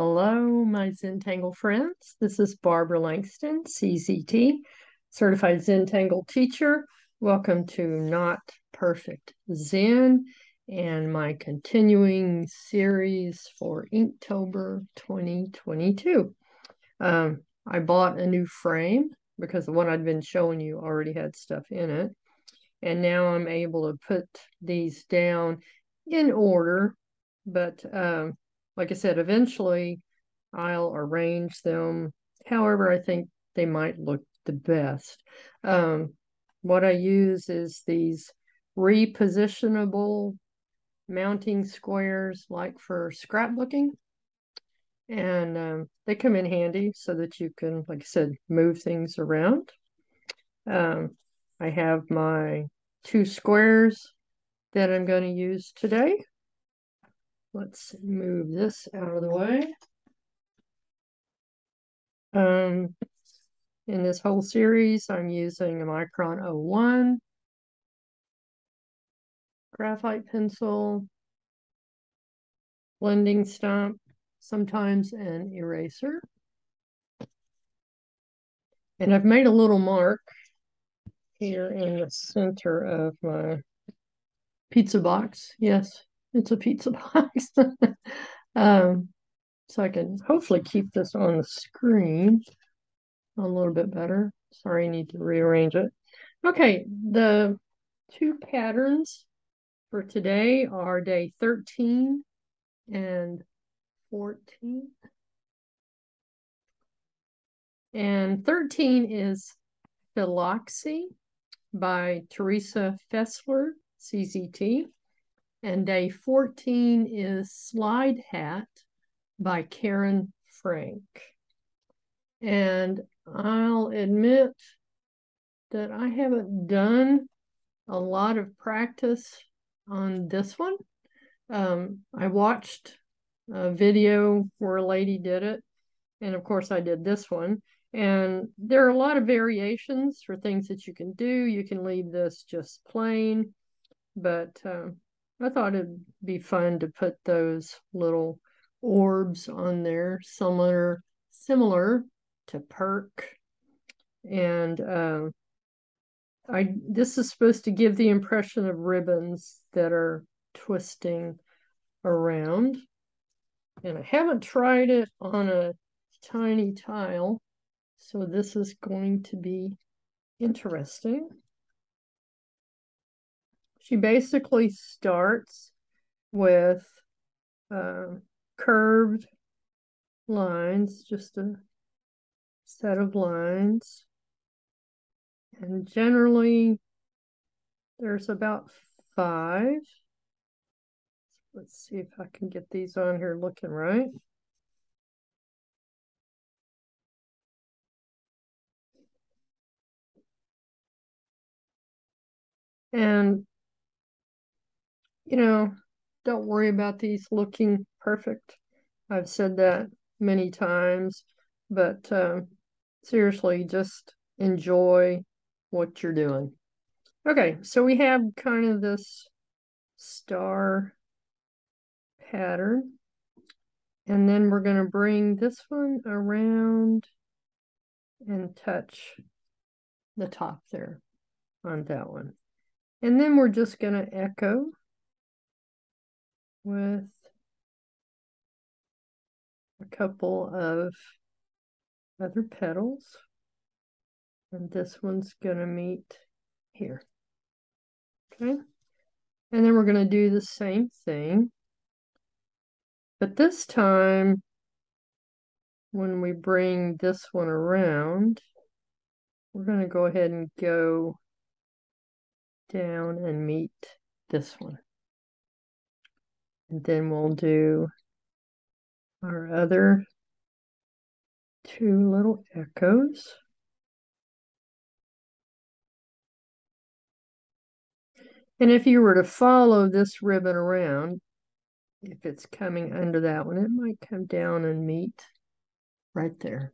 Hello, my Zentangle friends. This is Barbara Langston, CZT, Certified Zentangle Teacher. Welcome to Not Perfect Zen and my continuing series for Inktober 2022. I bought a new frame because the one I'd been showing you already had stuff in it. And now I'm able to put these down in order, but like I said, eventually I'll arrange them however I think they might look the best. What I use is these repositionable mounting squares like for scrapbooking. And they come in handy so that you can, like I said, move things around. I have my 2 squares that I'm going to use today. Let's move this out of the way. In this whole series, I'm using a Micron 01, graphite pencil, blending stump, sometimes an eraser. And I've made a little mark here in the center of my pizza box. Yes, it's a pizza box. So I can hopefully keep this on the screen a little bit better. Sorry, I need to rearrange it. Okay, the 2 patterns for today are day 13 and 14. And 13 is Philoxy by Theresa Fessler, CZT. And day 14 is Slidehat by Karin Frank. And I'll admit that I haven't done a lot of practice on this one. I watched a video where a lady did it, and of course I did this one. And there are a lot of variations for things that you can do. You can leave this just plain, but I thought it'd be fun to put those little orbs on there, similar to perk. And this is supposed to give the impression of ribbons that are twisting around. And I haven't tried it on a tiny tile, so this is going to be interesting. She basically starts with curved lines, just a set of lines. And generally, there's about 5. Let's see if I can get these on here looking right. And, don't worry about these looking perfect. I've said that many times, but seriously, just enjoy what you're doing. Okay, so we have kind of this star pattern. And then we're going to bring this one around and touch the top there on that one. And then we're just going to echo with a couple of other petals. And this one's going to meet here. Okay. And then we're going to do the same thing. But this time, when we bring this one around, we're going to go ahead and go down and meet this one. And then we'll do our other 2 little echoes. And if you were to follow this ribbon around, if it's coming under that one, it might come down and meet right there.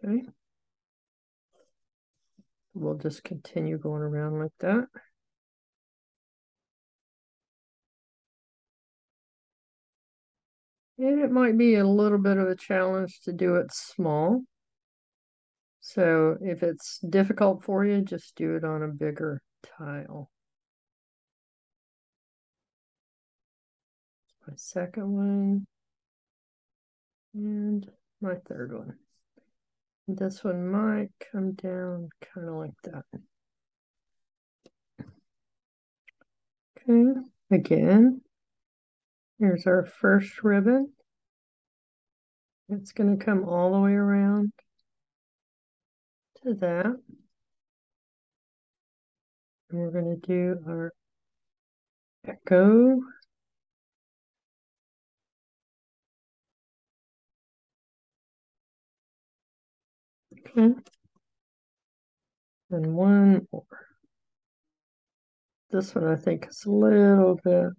Okay. We'll just continue going around like that. And it might be a little bit of a challenge to do it small. So if it's difficult for you, just do it on a bigger tile. My second one and my third one. This one might come down kind of like that. Okay, again, here's our first ribbon. It's going to come all the way around to that. And we're going to do our echo. Okay. And one more. This one I think is a little bit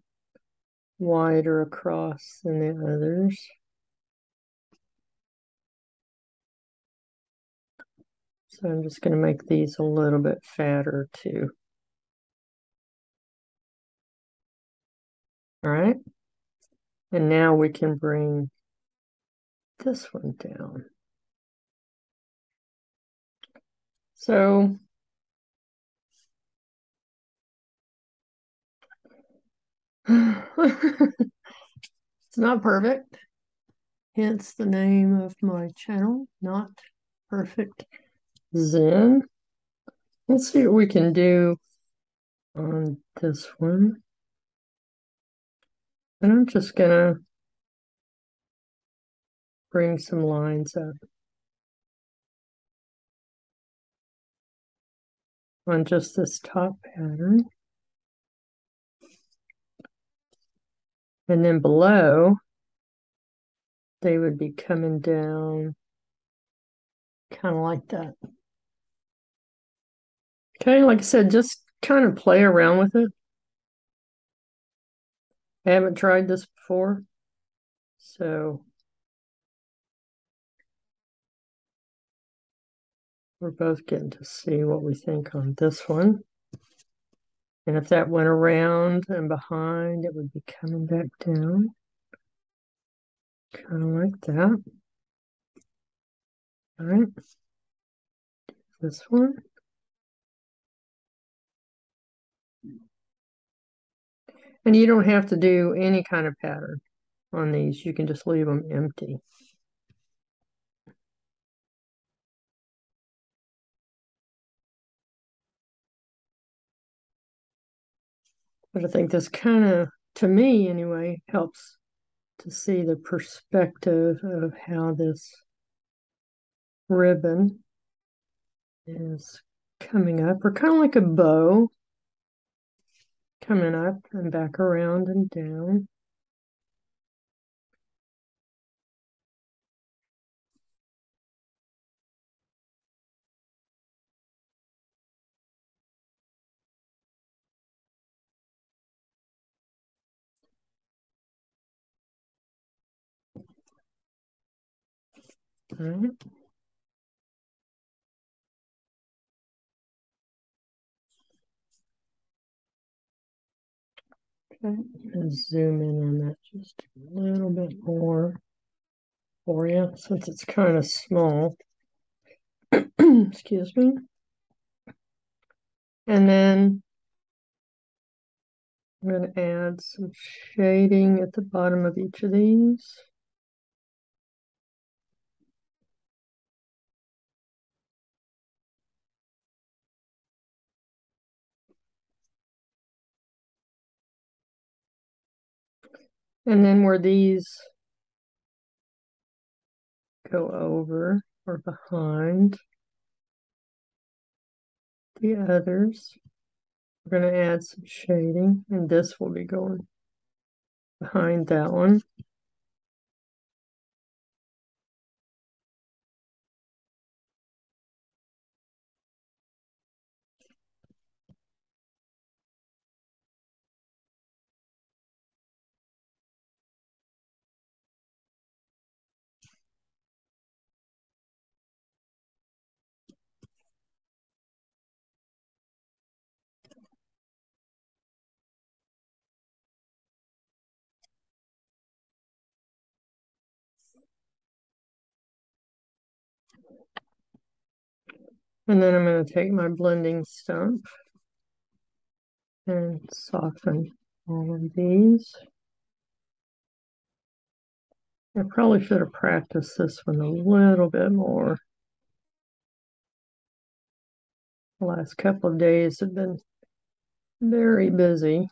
wider across than the others. So I'm just going to make these a little bit fatter too. All right. And now we can bring this one down. So it's not perfect, hence the name of my channel, Not Perfect Zen. Let's see what we can do on this one. And I'm just gonna bring some lines up on just this top pattern. And then below, they would be coming down kind of like that. Okay, like I said, just kind of play around with it. I haven't tried this before, so we're both getting to see what we think on this one. And if that went around and behind, it would be coming back down. Kind of like that. All right. This one. And you don't have to do any kind of pattern on these. You can just leave them empty. But I think this kind of, to me anyway, helps to see the perspective of how this ribbon is coming up, or kind of like a bow coming up and back around and down. All right. Okay, and zoom in on that just a little bit more for you, since it's kind of small. Excuse me. And then I'm going to add some shading at the bottom of each of these. And then where these go over or behind the others, we're going to add some shading, and this will be going behind that one. And then I'm going to take my blending stump and soften all of these. I probably should have practiced this one a little bit more. The last couple of days have been very busy.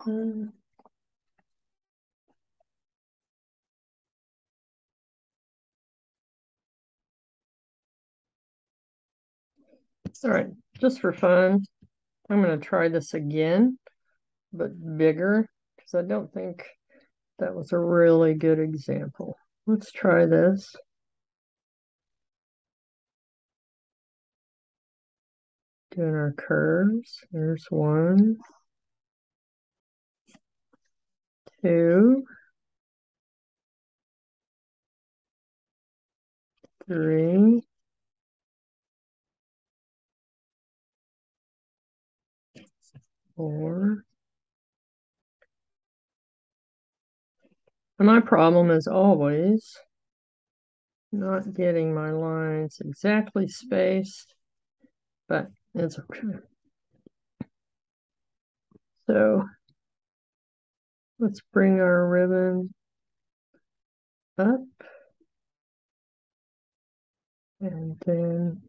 All right, just for fun, I'm going to try this again, but bigger, because I don't think that was a really good example. Let's try this. Doing our curves. There's 1, 2, 3, 4. And my problem is always not getting my lines exactly spaced, but it's okay. So let's bring our ribbon up and then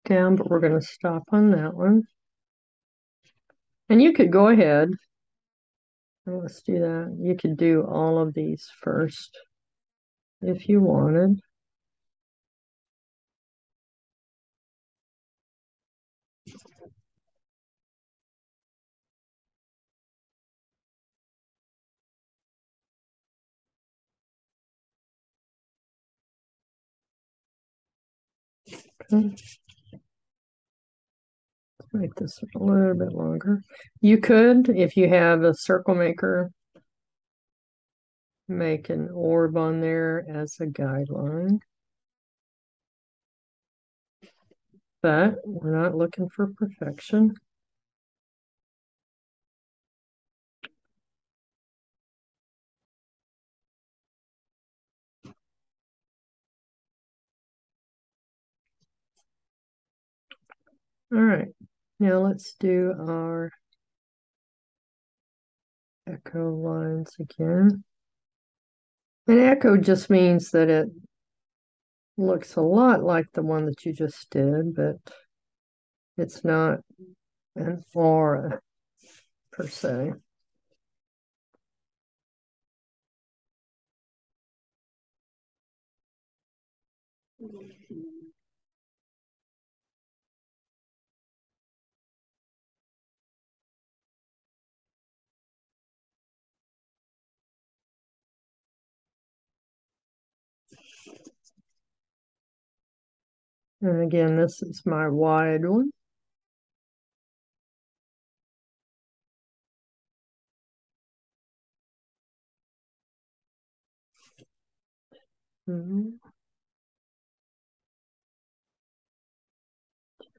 down, but we're going to stop on that one. And you could go ahead and let's do that. You could do all of these first if you wanted. Okay. Make this a little bit longer. You could, if you have a circle maker, make an orb on there as a guideline. But we're not looking for perfection. All right, now let's do our echo lines again. And echo just means that it looks a lot like the one that you just did, but it's not an aura per se. And again, this is my wide one. Mm-hmm.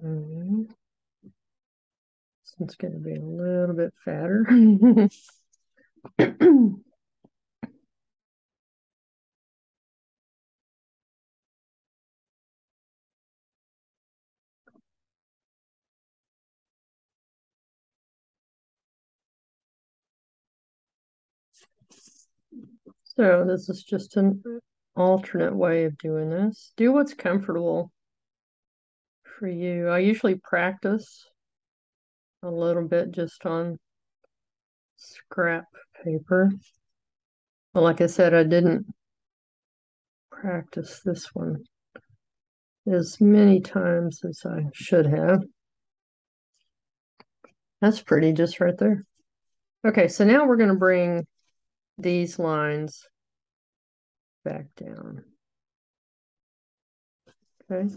Mm-hmm. This one's going to be a little bit fatter. So this is just an alternate way of doing this. Do what's comfortable for you. I usually practice a little bit just on scrap paper. But like I said, I didn't practice this one as many times as I should have. That's pretty just right there. Okay, so now we're going to bring these lines back down. Okay.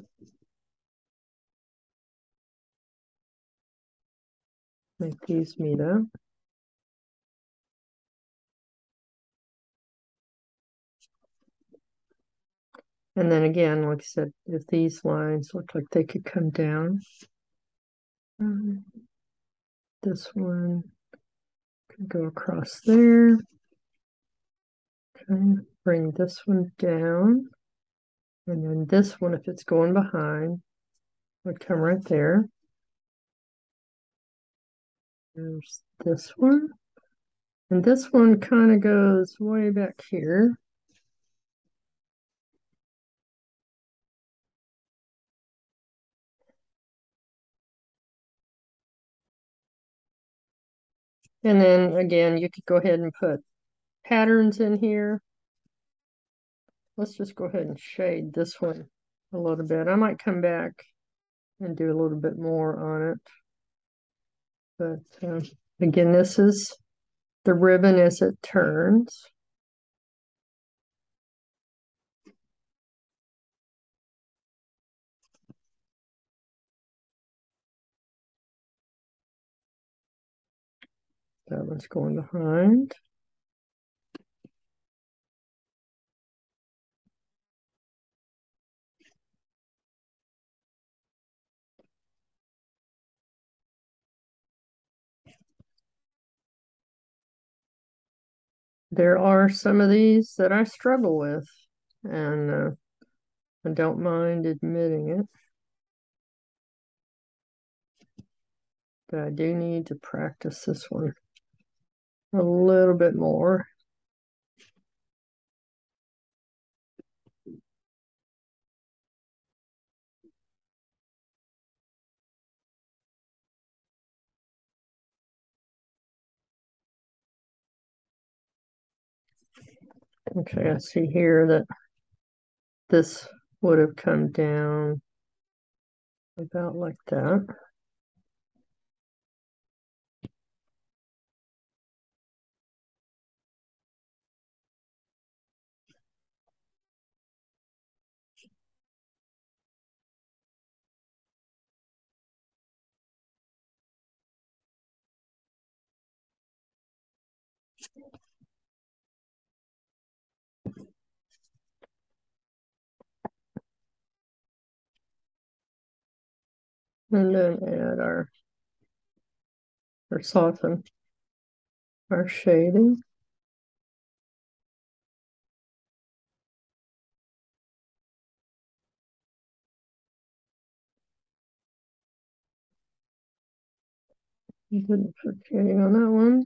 Make these meet up. And then again, like I said, if these lines look like they could come down, this one could go across there. Okay, bring this one down. And then this one, if it's going behind, would come right there. There's this one. And this one kind of goes way back here. And then again, you could go ahead and put patterns in here. Let's just go ahead and shade this one a little bit. I might come back and do a little bit more on it. But again, this is the ribbon as it turns. That one's going behind. There are some of these that I struggle with, and I don't mind admitting it. But I do need to practice this one a little bit more. Okay, I see here that this would have come down about like that. And then add our or soften our shading. Didn't put shading on that one.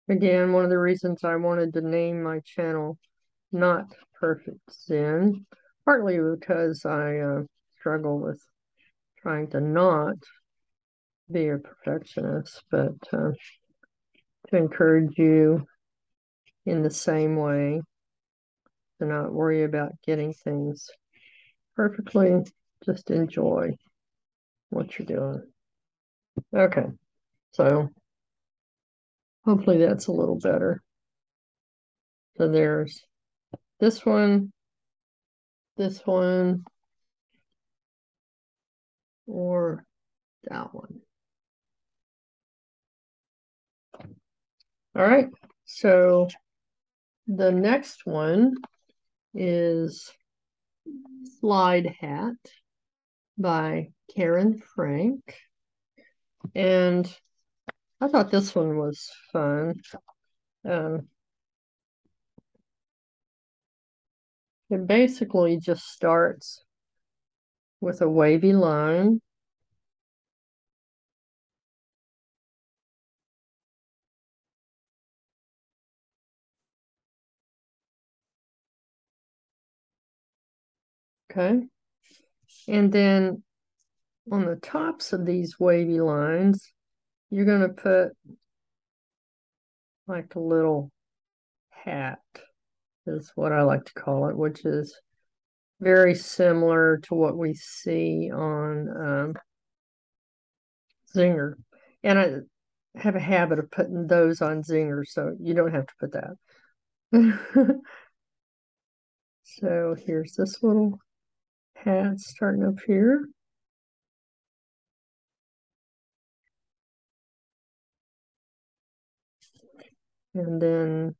Again, one of the reasons I wanted to name my channel Not Perfect Zen, partly because I struggle with trying to not be a perfectionist, but to encourage you in the same way, to not worry about getting things perfectly, just enjoy what you're doing. Okay, so hopefully that's a little better. So there's this one, or that one. All right, so the next one is Slidehat by Karin Frank. And I thought this one was fun. It basically just starts with a wavy line. Okay. And then on the tops of these wavy lines, you're going to put like a little hat, is what I like to call it, which is very similar to what we see on Zinger. And I have a habit of putting those on Zinger, so you don't have to put that. So here's this little hat starting up here. And then,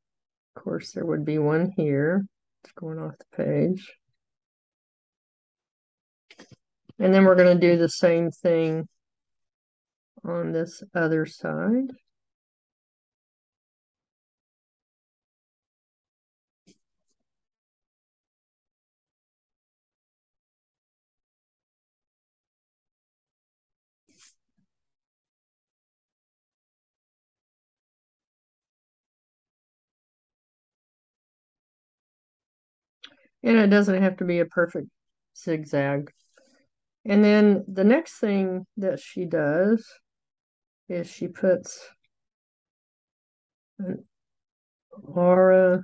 of course, there would be one here. It's going off the page. And then we're going to do the same thing on this other side. And it doesn't have to be a perfect zigzag. And then the next thing that she does is she puts an aura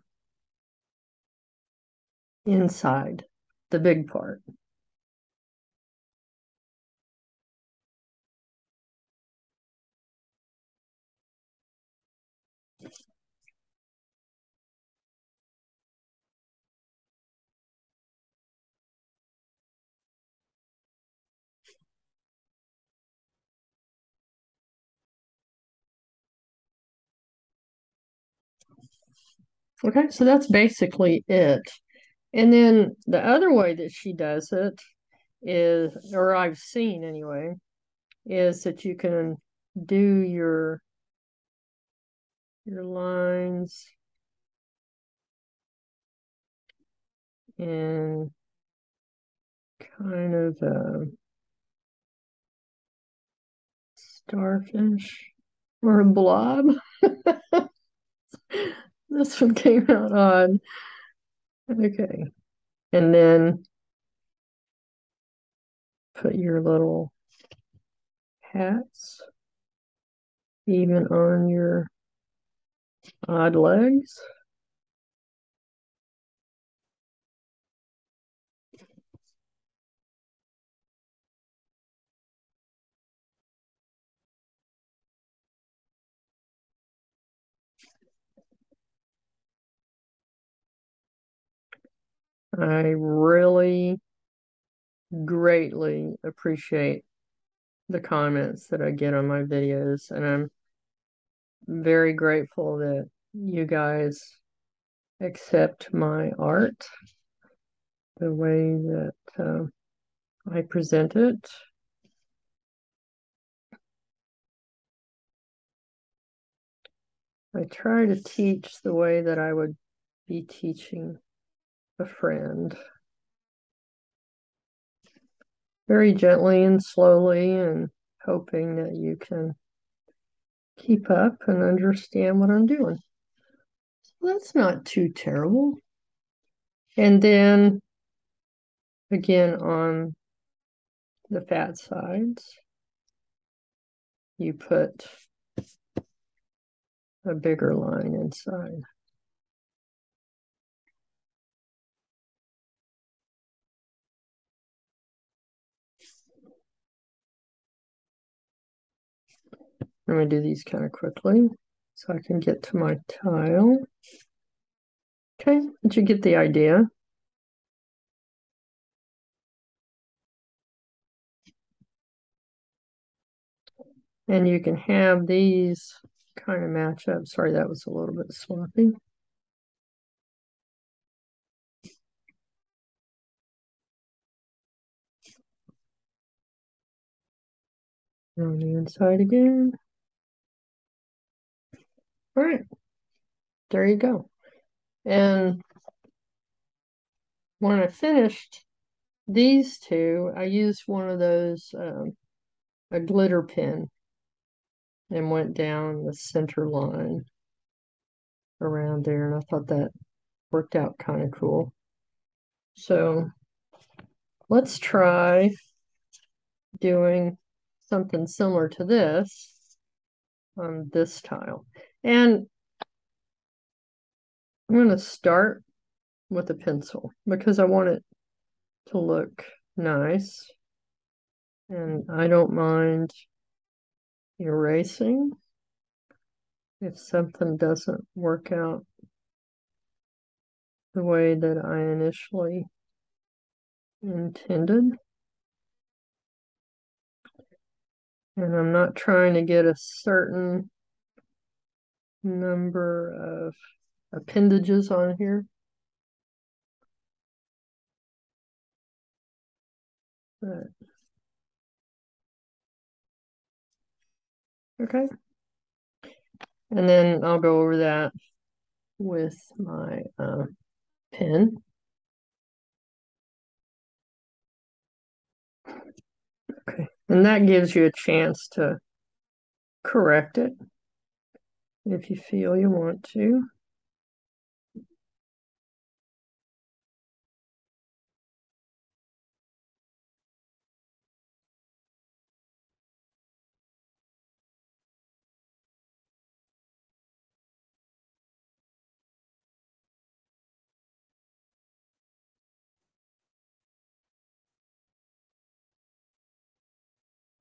inside the big part. Okay, so that's basically it. And then the other way that she does it is, or I've seen anyway, is that you can do your lines in kind of a starfish or a blob. This one came out odd. Okay. And then put your little hats even on your odd legs. I really greatly appreciate the comments that I get on my videos, and I'm very grateful that you guys accept my art the way that I present it. I try to teach the way that I would be teaching a friend. Very gently and slowly, and hoping that you can keep up and understand what I'm doing. So that's not too terrible. And then again on the fat sides, you put a bigger line inside. I'm going to do these kind of quickly so I can get to my tile. Okay, did you get the idea? And you can have these kind of match up. Sorry, that was a little bit sloppy. On the inside again. All right, there you go. And when I finished these two, I used one of those, a glitter pen, and went down the center line around there. And I thought that worked out kind of cool. So let's try doing something similar to this on this tile. And I'm going to start with a pencil because I want it to look nice. And I don't mind erasing if something doesn't work out the way that I initially intended. And I'm not trying to get a certain number of appendages on here. But, okay. And then I'll go over that with my pen. Okay. And that gives you a chance to correct it if you feel you want to.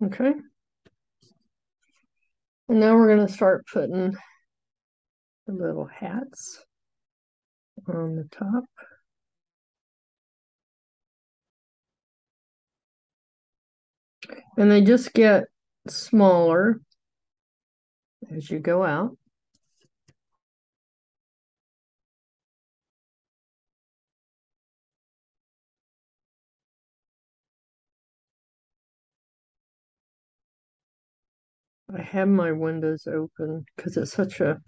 Okay. And now we're going to start putting the little hats on the top. And they just get smaller as you go out. I have my windows open because it's such a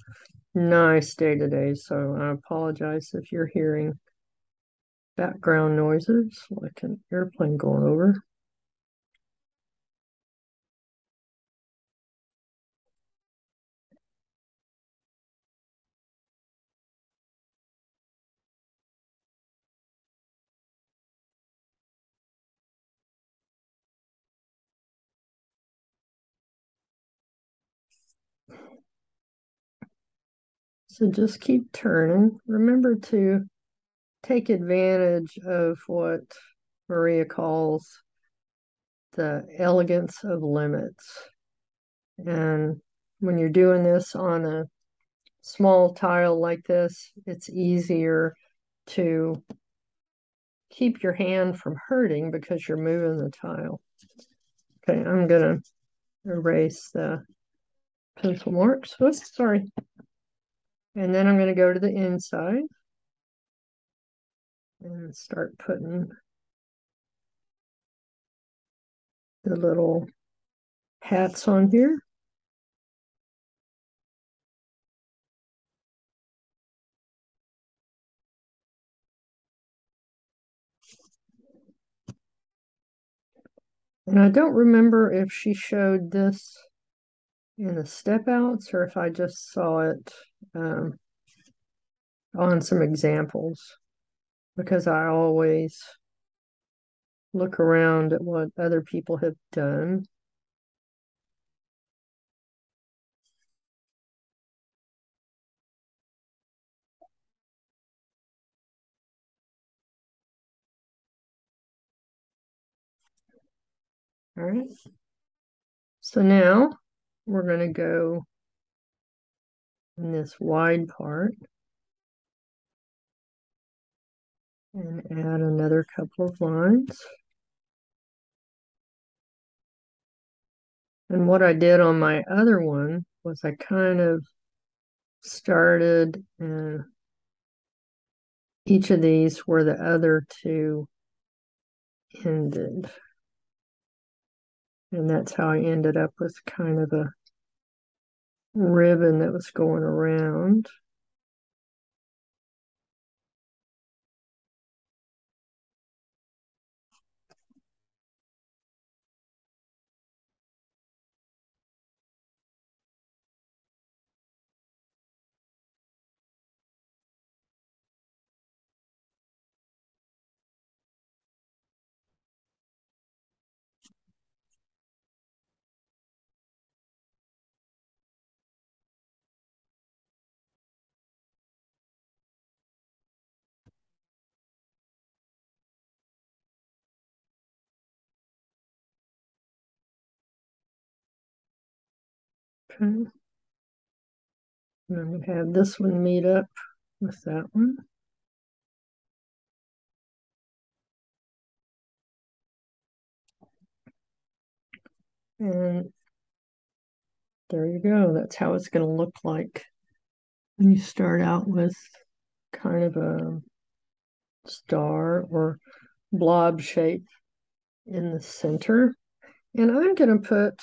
nice day today, so I apologize if you're hearing background noises like an airplane going over. So just keep turning. Remember to take advantage of what Maria calls the elegance of limits. And when you're doing this on a small tile like this, it's easier to keep your hand from hurting because you're moving the tile. Okay, I'm gonna erase the pencil marks. Oops, sorry. And then I'm gonna go to the inside and start putting the little hats on here. And I don't remember if she showed this in the step outs or if I just saw it on some examples, because I always look around at what other people have done. All right. So now we're going to go in this wide part and add another couple of lines. And what I did on my other one was I kind of started each of these where the other two ended. And that's how I ended up with kind of a ribbon that was going around. Okay. And I'm going to have this one meet up with that one. And there you go. That's how it's going to look like And you start out with kind of a star or blob shape in the center. And I'm going to put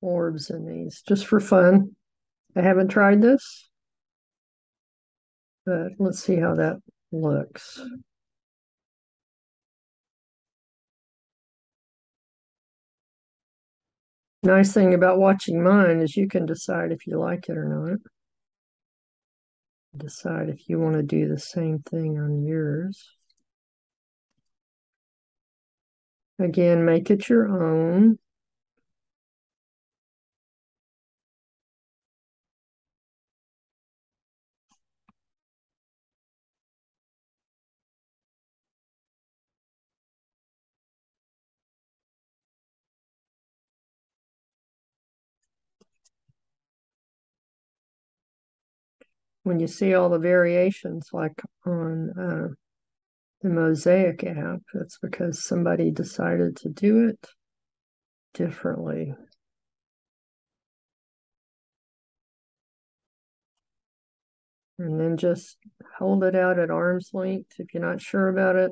orbs in these just for fun. I haven't tried this, but let's see how that looks. Nice thing about watching mine is you can decide if you like it or not. Decide if you want to do the same thing on yours. Again, make it your own. When you see all the variations like on the Mosaic app, it's because somebody decided to do it differently. And then just hold it out at arm's length. If you're not sure about it,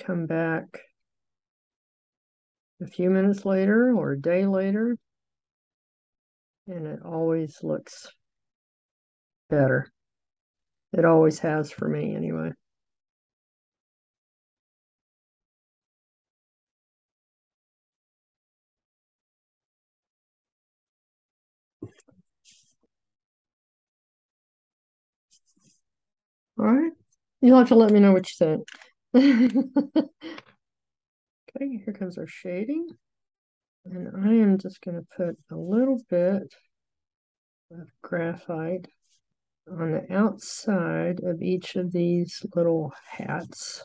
come back a few minutes later or a day later, and it always looks better. It always has for me anyway. All right. You'll have to let me know what you think. Okay, here comes our shading. And I am just going to put a little bit of graphite on the outside of each of these little hats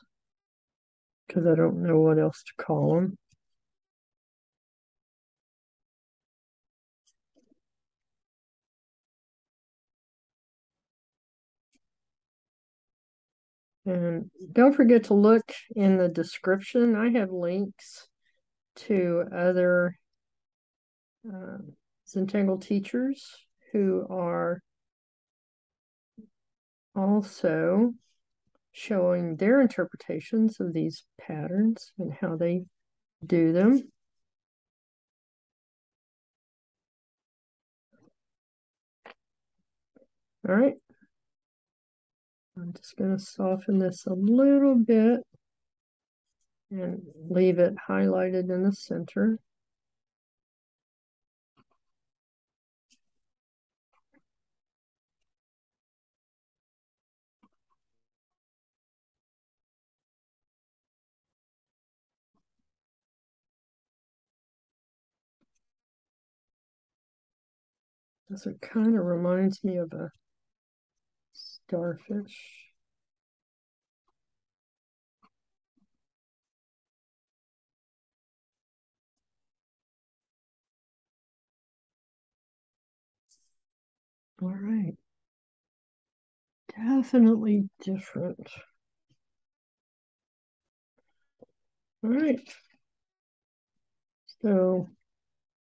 because I don't know what else to call them. And don't forget to look in the description. I have links to other Zentangle teachers who are also showing their interpretations of these patterns and how they do them. All right. I'm just going to soften this a little bit and leave it highlighted in the center. This it kind of reminds me of a starfish. All right. Definitely different. All right. So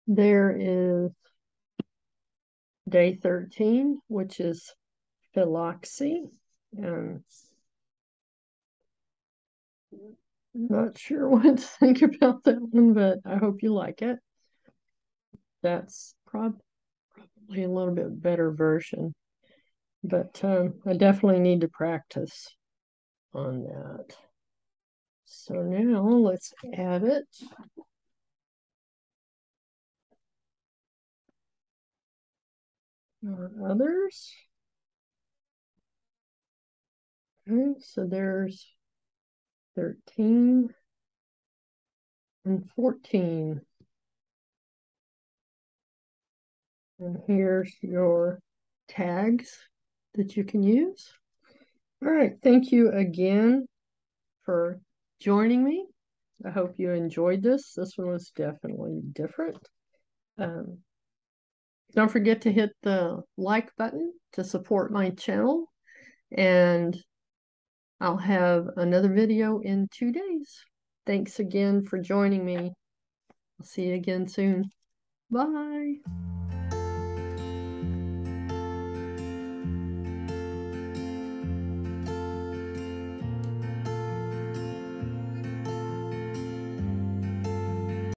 there is day 13, which is Philoxy. And not sure what to think about that one, but I hope you like it. That's probably a little bit better version, but I definitely need to practice on that. So now let's add it. Our others. Okay, so there's 13 and 14. And here's your tags that you can use. All right, thank you again for joining me. I hope you enjoyed this. This one was definitely different. Don't forget to hit the like button to support my channel, and I'll have another video in 2 days. Thanks again for joining me. I'll see you again soon. Bye.